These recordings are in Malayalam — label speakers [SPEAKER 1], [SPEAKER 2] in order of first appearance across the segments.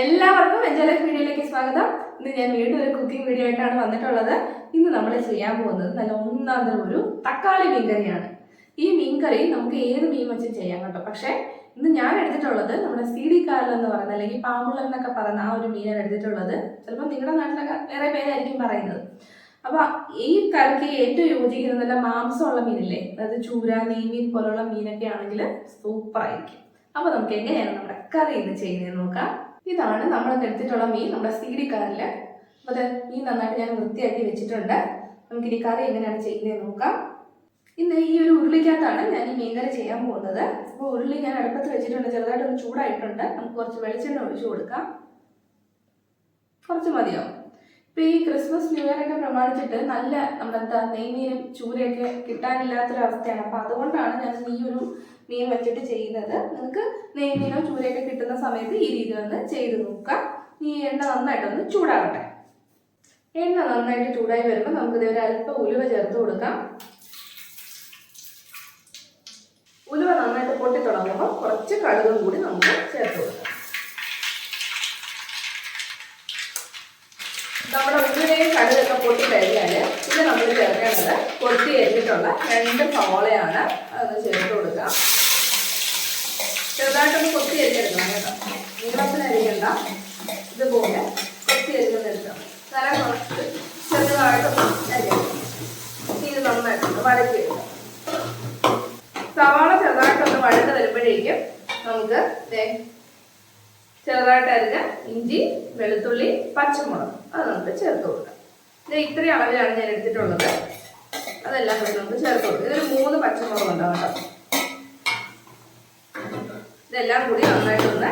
[SPEAKER 1] എല്ലാവർക്കും എൻജോയ് വീഡിയോയിലേക്ക് സ്വാഗതം. ഇന്ന് ഞാൻ വീണ്ടും ഒരു കുക്കിംഗ് വീഡിയോ ആയിട്ടാണ് വന്നിട്ടുള്ളത്. ഇന്ന് നമ്മൾ ചെയ്യാൻ പോകുന്നത് നല്ല ഒന്നാന്തരം ഒരു തക്കാളി മീൻകറിയാണ്. ഈ മീൻകറി നമുക്ക് ഏത് മീൻ വെച്ചും ചെയ്യാം കേട്ടോ. പക്ഷെ ഇന്ന് ഞാൻ എടുത്തിട്ടുള്ളത് നമ്മുടെ CD കാരൽ എന്ന് പറയുന്നത് അല്ലെങ്കിൽ പാമ്പുള്ള എന്നൊക്കെ പറയുന്ന ആ ഒരു മീനാണ് എടുത്തിട്ടുള്ളത്. ചിലപ്പോൾ നിങ്ങളുടെ നാട്ടിലൊക്കെ വേറെ പേരായിരിക്കും പറയുന്നത്. അപ്പൊ ഈ കറിക്ക് ഏറ്റവും യോജിക്കുന്ന നല്ല മാംസമുള്ള മീനില്ലേ, അതായത് ചൂര, നെയ്മീൻ പോലുള്ള മീനൊക്കെ ആണെങ്കിൽ സൂപ്പർ ആയിരിക്കും. അപ്പൊ നമുക്ക് എങ്ങനെയാണ് നമ്മുടെ കറി ഇന്ന് ചെയ്യുന്നത് നോക്കാം. ഇതാണ് നമ്മൾ എടുത്തിട്ടുള്ള മീൻ, നമ്മുടെ CD കാരല്. അപ്പോൾ അത് മീൻ നന്നായിട്ട് ഞാൻ വൃത്തിയാക്കി വെച്ചിട്ടുണ്ട്. നമുക്കിനി കറി എങ്ങനെയാണ് ചെയ്യുന്നത് നോക്കാം. ഇന്ന് ഈ ഒരു ഉരുളിക്കകത്താണ് ഞാൻ ഈ മീൻകറി ചെയ്യാൻ പോകുന്നത്. അപ്പോൾ ഉരുളി ഞാൻ അടുപ്പത്ത് വെച്ചിട്ടുണ്ട്, ചെറുതായിട്ടൊന്ന് ചൂടായിട്ടുണ്ട്. നമുക്ക് കുറച്ച് വെളിച്ചെണ്ണ ഒഴിച്ചു കൊടുക്കാം. കുറച്ച് മതിയാവും. ഇപ്പം ഈ ക്രിസ്മസ് ന്യൂ ഇയർ ഒക്കെ പ്രമാണിച്ചിട്ട് നല്ല നമ്മളെന്താ നെയ്മീനും ചൂരയൊക്കെ കിട്ടാനില്ലാത്തൊരവസ്ഥയാണ്. അപ്പം അതുകൊണ്ടാണ് ഞാൻ ഈ ഒരു മീൻ വെച്ചിട്ട് ചെയ്യുന്നത്. നിങ്ങൾക്ക് നെയ്മീനോ ചൂരയൊക്കെ കിട്ടുന്ന സമയത്ത് ഈ രീതിയിൽ ഒന്ന് ചെയ്ത് നോക്കാം. ഈ എണ്ണ നന്നായിട്ടൊന്ന് ചൂടാകട്ടെ. എണ്ണ നന്നായിട്ട് ചൂടായി വരുമ്പോൾ നമുക്കിത് ഒരു അല്പം ഉലുവ ചേർത്ത് കൊടുക്കാം. ഉലുവ നന്നായിട്ട് പൊട്ടി തുടങ്ങുമ്പോൾ കുറച്ച് കടുകും കൂടി നമുക്ക് ചേർത്ത് കൊടുക്കാം. നമ്മുടെ ഉള്ളിലെയും കടുകൊക്കെ പൊട്ടി കഴിഞ്ഞാൽ ഇത് നമ്മൾ ചേർക്കേണ്ടത് പൊട്ടി എരിഞ്ഞിട്ടുള്ള 2 സവോളയാണ്. അതൊന്ന് ചേർത്ത് കൊടുക്കാം. ചെറുതായിട്ടൊന്ന് കൊത്തി എരിഞ്ഞെടുക്കണം കേട്ടോ. നീളത്തിനരിയണ്ട, ഇതുപോലെ കൊത്തി എരിഞ്ഞെടുക്കണം. നല്ല കുറച്ച് ചെറുതായിട്ടൊന്ന് അരിയണം. ഇത് നന്നായിട്ടൊന്ന് വഴറ്റിയെടുക്കാം. സവാള ചെറുതായിട്ടൊന്ന് വഴന്ന് വരുമ്പോഴേക്കും നമുക്ക് ചെറുതായിട്ട് അരിഞ്ഞ ഇഞ്ചി, വെളുത്തുള്ളി, പച്ചമുളക് അത് നമുക്ക് ചേർത്ത് കൊടുക്കാം. ഇത് ഇത്രയും അളവിലാണ് ഞാൻ എടുത്തിട്ടുള്ളത്. അതെല്ലാം കൂടി നമുക്ക് ചേർത്ത് കൊടുക്കാം. ഇതൊരു 3 പച്ചമുളക് ഉണ്ടാവും കേട്ടോ. ഇതെല്ലാം കൂടി നന്നായിട്ടൊന്ന്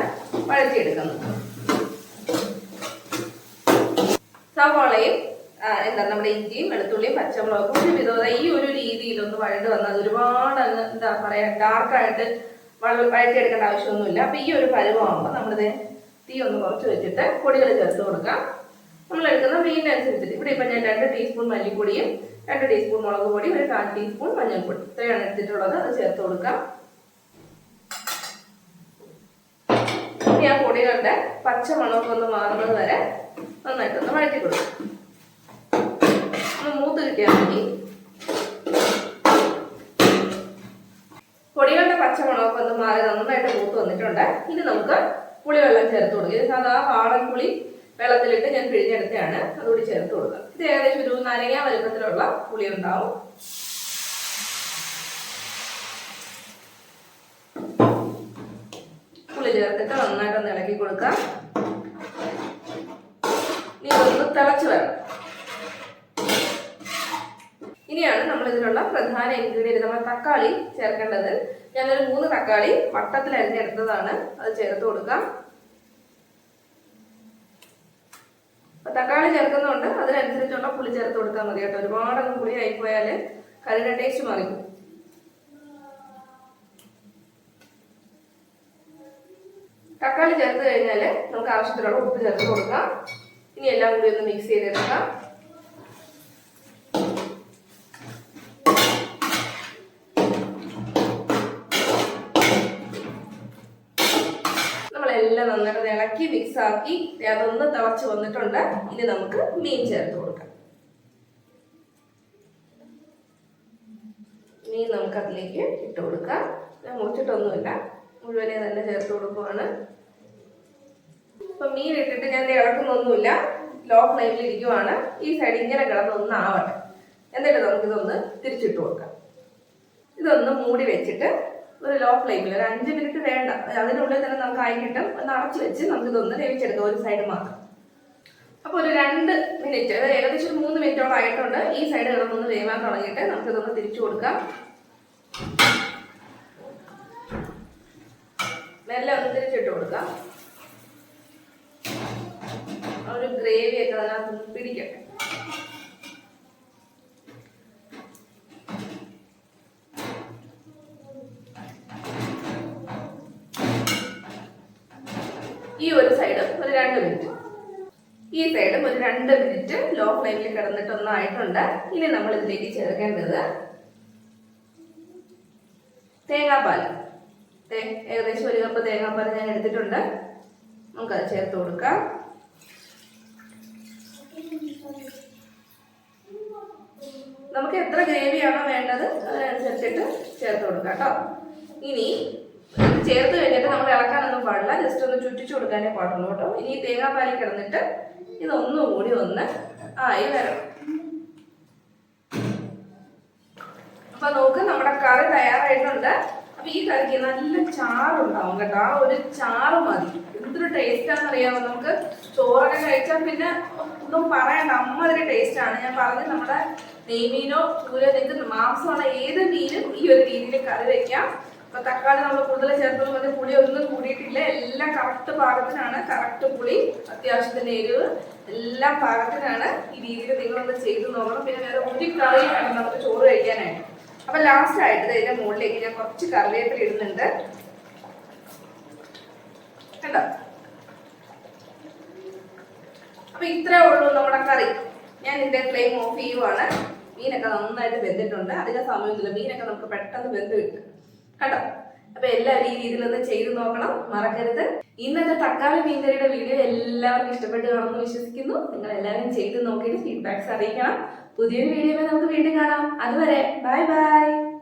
[SPEAKER 1] വഴറ്റിയെടുക്കുന്നു. സവാളയും നമ്മുടെ ഇഞ്ചിയും വെളുത്തുള്ളിയും പച്ചമുളകും ഒരു വിധം ഈ ഒരു രീതിയിലൊന്ന് വഴണ്ട് വന്നത് ഒരുപാട് എന്താ പറയാ ഡാർക്കായിട്ട് വഴറ്റിയെടുക്കേണ്ട ആവശ്യമൊന്നുമില്ല. അപ്പൊ ഈ ഒരു പരുവമാകുമ്പോൾ നമ്മളിത് തീ ഒന്ന് കുറച്ച് വെച്ചിട്ട് പൊടികൾ ചേർത്ത് കൊടുക്കാം. നമ്മൾ എടുക്കുന്ന മീനിനനുസരിച്ചിട്ട് ഇവിടെ ഇപ്പം ഞാൻ 2 ടീസ്പൂൺ മല്ലിപ്പൊടിയും 2 ടീസ്പൂൺ മുളക് പൊടി, ഒരു 1/4 ടീസ്പൂൺ മഞ്ഞൾപ്പൊടി ഇത്രയാണ് എടുത്തിട്ടുള്ളത്. അത് ചേർത്ത് കൊടുക്കാം. ഇനി ആ പൊടികളുടെ പച്ചമണമൊക്കെ ഒന്ന് മാറുന്നത് വരെ നന്നായിട്ടൊന്ന് വഴറ്റി കൊടുക്കാം. ഒന്ന് മൂത്ത് കിട്ടിയാൽ മതി. പൊടികളുടെ പച്ചമണമൊക്കെ ഒന്ന് മാറി നന്നായിട്ട് മൂത്ത് വന്നിട്ടുണ്ട്. ഇനി നമുക്ക് പുളിവെള്ളം ചേർത്ത് കൊടുക്കുക. ഇത് സാധാ വാളൻ പുളി വെള്ളത്തിലിട്ട് ഞാൻ പിഴിഞ്ഞെടുത്തതാണ്. അതുകൂടി ചേർത്ത് കൊടുക്കുക. ഇത് ഏകദേശം ഒരു നാരങ്ങ വലുപ്പത്തിലുള്ള പുളി ഉണ്ടാവും. പുളി ചേർത്തിട്ട് നന്നായിട്ടൊന്ന് ഇളക്കി കൊടുക്കാം. ഇനി ഒന്ന് തിളച്ച് വരണം. ഇനിയാണ് നമ്മൾ ഇതിലുള്ള പ്രധാന ഇൻഗ്രീഡിയന്റ് നമ്മൾ തക്കാളി ചേർക്കേണ്ടത്. ഞാനൊരു 3 തക്കാളി വട്ടത്തിൽ അരിഞ്ഞെടുത്തതാണ്. അത് ചേർത്ത് കൊടുക്കാം. തക്കാളി ചേർക്കുന്നുണ്ട് അതിനനുസരിച്ചുള്ള പുളി ചേർത്ത് കൊടുത്താൽ മതി കേട്ടോ. ഒരുപാടൊന്നും പുളി ആയിപ്പോയാൽ കറിയുടെ ടേസ്റ്റ് മാറിക്കും. തക്കാളി ചേർത്ത് കഴിഞ്ഞാൽ നമുക്ക് ആവശ്യത്തിനുള്ള ഉപ്പ് ചേർത്ത് കൊടുക്കാം. ഇനി എല്ലാം കൂടി ഒന്ന് മിക്സ് ചെയ്തെടുക്കാം. എല്ലാം നന്നായിട്ട് ഇളക്കി മിക്സ് ആക്കി അതൊന്ന് തിളച്ച് വന്നിട്ടുണ്ട്. ഇനി നമുക്ക് മീൻ ചേർത്ത് കൊടുക്കാം. മീൻ നമുക്ക് അതിലേക്ക് ഇട്ട് കൊടുക്കാം. ഞാൻ മുറിച്ചിട്ടൊന്നുമില്ല, മുഴുവനെ തന്നെ ചേർത്ത് കൊടുക്കുവാണ്. അപ്പൊ മീൻ ഇട്ടിട്ട് ഞാൻ ഇളക്കുന്നൊന്നുമില്ല, ലോ ഫ്ലെയിമിൽ ഇരിക്കുവാണ്. ഈ സൈഡ് ഇങ്ങനെ കിടന്നൊന്ന് ആവട്ടെ. എന്നിട്ട് നമുക്കിതൊന്ന് തിരിച്ചിട്ട് കൊടുക്കാം. ഇതൊന്ന് മൂടി വെച്ചിട്ട് ഒരു ലോ ഫ്ലെയിമിൽ ഒരു 5 മിനിറ്റ് വേണ്ട, അതിനുള്ളിൽ തന്നെ നമുക്ക് ആയി കിട്ടും. ഒന്ന് അടച്ചു വെച്ച് നമുക്കിതൊന്ന് വേവിച്ചെടുക്കാം ഒരു സൈഡ് മാത്രം. അപ്പോൾ ഒരു 2 മിനിറ്റ്, ഏകദേശം ഒരു 3 മിനിറ്റോളം ആയിട്ടുണ്ട്. ഈ സൈഡ് കിടന്നൊന്ന് വേവാൻ തുടങ്ങിയിട്ട് നമുക്കിതൊന്ന് തിരിച്ചു കൊടുക്കാം. മെല്ലെ ഒന്ന് തിരിച്ചിട്ട് കൊടുക്കാം. ഒരു ഗ്രേവിയൊക്കെ അതിനകത്ത് പിടിക്കട്ടെ. ഈ ഒരു സൈഡ് ഒരു 2 മിനിറ്റ്, ഈ സൈഡും ഒരു 2 മിനിറ്റ് ലോ ഫ്ലെയിമിൽ കിടന്നിട്ടൊന്നായിട്ടുണ്ട്. ഇനി നമ്മൾ ഇതിലേക്ക് ചേർക്കേണ്ടത് തേങ്ങാപ്പാൽ. ഏകദേശം 1 കപ്പ് തേങ്ങാപ്പാൽ ഞാൻ എടുത്തിട്ടുണ്ട്. നമുക്കത് ചേർത്ത് കൊടുക്കാം. നമുക്ക് എത്ര ഗ്രേവിയാണോ വേണ്ടത് അതിനനുസരിച്ചിട്ട് ചേർത്ത് കൊടുക്കാം കേട്ടോ. ഇനി ചേർത്ത് കഴിഞ്ഞിട്ട് നമ്മൾ ഇളക്കാനൊന്നും പാടില്ല, ജസ്റ്റ് ഒന്ന് ചുറ്റിച്ചു കൊടുക്കാനേ പാടുള്ളൂ കേട്ടോ. ഇനി തേങ്ങാപ്പാലിൽ കിടന്നിട്ട് ഇതൊന്നുകൂടി ഒന്ന് ആയി വരണം. അപ്പൊ നോക്ക്, നമ്മുടെ കറി തയ്യാറായിട്ടുണ്ട്. അപ്പൊ ഈ കറിക്ക് നല്ല ചാറുണ്ടാവും കേട്ടോ. ആ ഒരു ചാറ് മതി. എന്തൊരു ടേസ്റ്റ് ആണെന്ന് അറിയാമോ? നമുക്ക് ചോറൊക്കെ കഴിച്ചാൽ പിന്നെ ഒന്നും പറയണ്ട, അമ്മതൊരു ടേസ്റ്റ് ആണ്. ഞാൻ പറഞ്ഞത് നമ്മുടെ നെയ്മീനോ ചൂര, നിങ്ങൾക്ക് മാംസമാണ് ഏത് മീനും ഈ ഒരു രീതിയിൽ കറി വെക്കാം. അപ്പൊ തക്കാളി നമ്മൾ കൂടുതൽ ചേർത്തത് മതി, പുളി ഒന്നും കൂടിയിട്ടില്ല, എല്ലാം കറക്റ്റ് പാകത്തിനാണ്. കറക്റ്റ് പുളി, അത്യാവശ്യത്തിന് എരിവ്, എല്ലാം പാകത്തിനാണ്. ഈ രീതിയിൽ നിങ്ങളൊന്ന് ചെയ്ത് നോക്കണം. പിന്നെ വേറെ ഒരു കറിയും വേണം നമുക്ക് ചോറ് കഴിക്കാനായിട്ട്. അപ്പൊ ലാസ്റ്റ് ആയിട്ട് ഇതിന്റെ മുകളിലേക്ക് ഞാൻ കുറച്ച് കറിവേപ്പില ഇടുന്നുണ്ട് കണ്ടോ. അപ്പൊ ഇത്രേ ഉള്ളൂ നമ്മുടെ കറി. ഞാൻ ഇതിന്റെ ഫ്ലെയിം ഓഫ് ചെയ്യുവാണ്. മീനൊക്കെ നന്നായിട്ട് വെന്തിട്ടുണ്ട്, അധികം സമയമൊന്നുമില്ല. മീനൊക്കെ നമുക്ക് പെട്ടെന്ന് വെന്ത് കിട്ടും കണ്ടോ. അപ്പൊ എല്ലാവരും ഈ രീതിയിലൊന്ന് ചെയ്ത് നോക്കണം, മറക്കരുത്. ഇന്നത്തെ തക്കാളി മീൻകറിയുടെ വീഡിയോ എല്ലാവർക്കും ഇഷ്ടപ്പെട്ട് കാണുമെന്ന് വിശ്വസിക്കുന്നു. നിങ്ങൾ എല്ലാവരും ചെയ്ത് നോക്കിയിട്ട് ഫീഡ്ബാക്ക്സ് അറിയിക്കണം. പുതിയൊരു വീഡിയോയിൽ നമുക്ക് വീണ്ടും കാണാം. അതുവരെ ബൈ ബൈ.